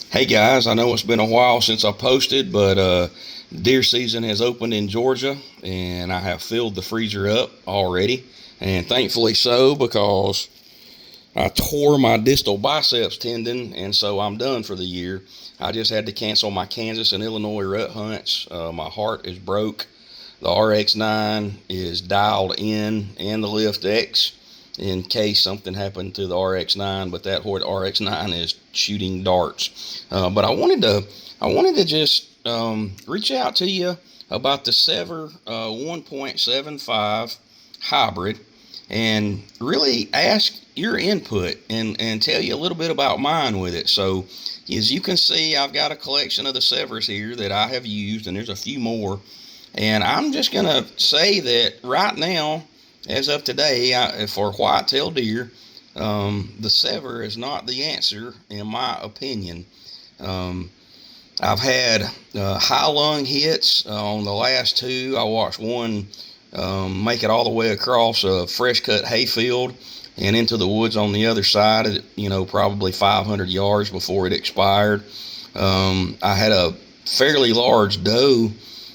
Hey guys, I know it's been a while since I posted, but deer season has opened in Georgia and I have filled the freezer up already. And thankfully so, because I tore my distal biceps tendon, and so I'm done for the year. I just had to cancel my Kansas and Illinois rut hunts. My heart is broke. The RX9 is dialed in and the Lift X in case something happened to the RX9, but that RX9 is shooting darts. But I wanted to just reach out to you about the Sevr 1.75 hybrid and really ask your input and tell you a little bit about mine with it. So as you can see, I've got a collection of the Sevrs here that I have used, and there's a few more. And I'm just going to say that right now, as of today, for white-tailed deer, the Sevr is not the answer, in my opinion. I've had high lung hits on the last two. I watched one make it all the way across a fresh cut hayfield and into the woods on the other side, probably 500 yards before it expired. I had a fairly large doe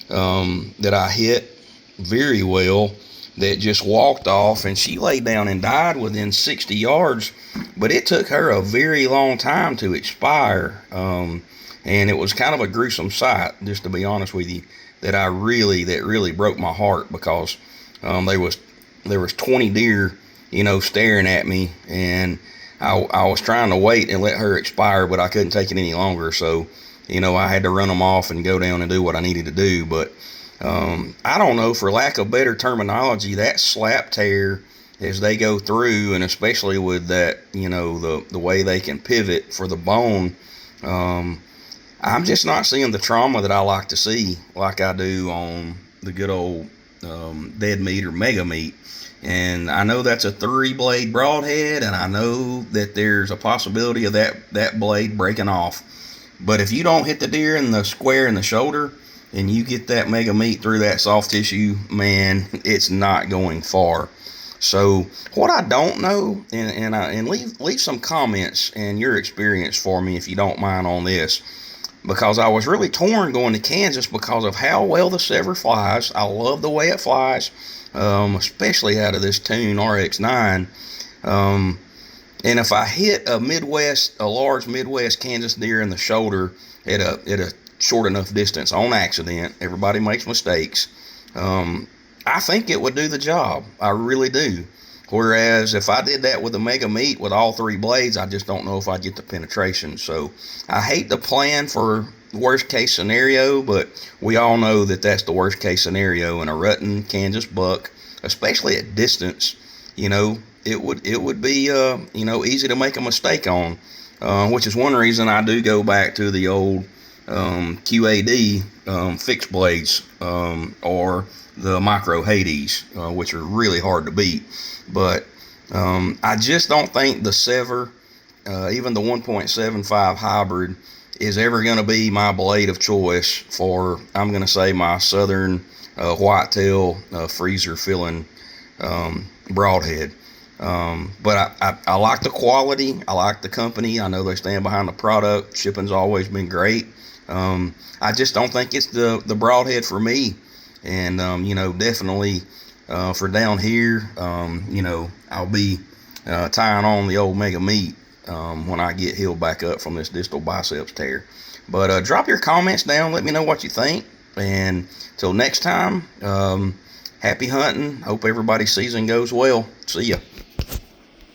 that I hit very well that just walked off, and she laid down and died within 60 yards, but it took her a very long time to expire. And it was kind of a gruesome sight, just to be honest with you, that really broke my heart, because there was 20 deer, staring at me, and I was trying to wait and let her expire, but I couldn't take it any longer. So, I had to run them off and go down and do what I needed to do. But I don't know, for lack of better terminology, that slap tear as they go through, and especially with that, the way they can pivot for the bone, I'm just not seeing the trauma that I like to see like I do on the good old dead meat or mega meat. And I know that's a 3-blade broadhead, and I know that there's a possibility of that blade breaking off. But if you don't hit the deer in the square in the shoulder and you get that mega meat through that soft tissue, man, it's not going far. So what I don't know, and leave some comments and your experience for me if you don't mind on this, because I was really torn going to Kansas because of how well the Sevr flies. I love the way it flies, especially out of this tune RX9. And if I hit a large Midwest Kansas deer in the shoulder at a short enough distance on accident, everybody makes mistakes, I think it would do the job. I really do. Whereas if I did that with a mega meat with all 3 blades, I just don't know if I'd get the penetration. So I hate the plan for worst case scenario, but we all know that that's the worst case scenario in a rutting Kansas buck, especially at distance. It would be easy to make a mistake on, which is one reason I do go back to the old QAD fixed blades, or the micro Hades, which are really hard to beat. But I just don't think the Sevr, even the 1.75 hybrid, is ever going to be my blade of choice for, I'm going to say, my southern whitetail freezer filling broadhead. But I like the quality. I like the company. I know they stand behind the product. Shipping's always been great. I just don't think it's the broadhead for me. And, definitely for down here, I'll be tying on the old mega meat when I get healed back up from this distal biceps tear. But drop your comments down. Let me know what you think. And till next time, happy hunting. Hope everybody's season goes well. See ya.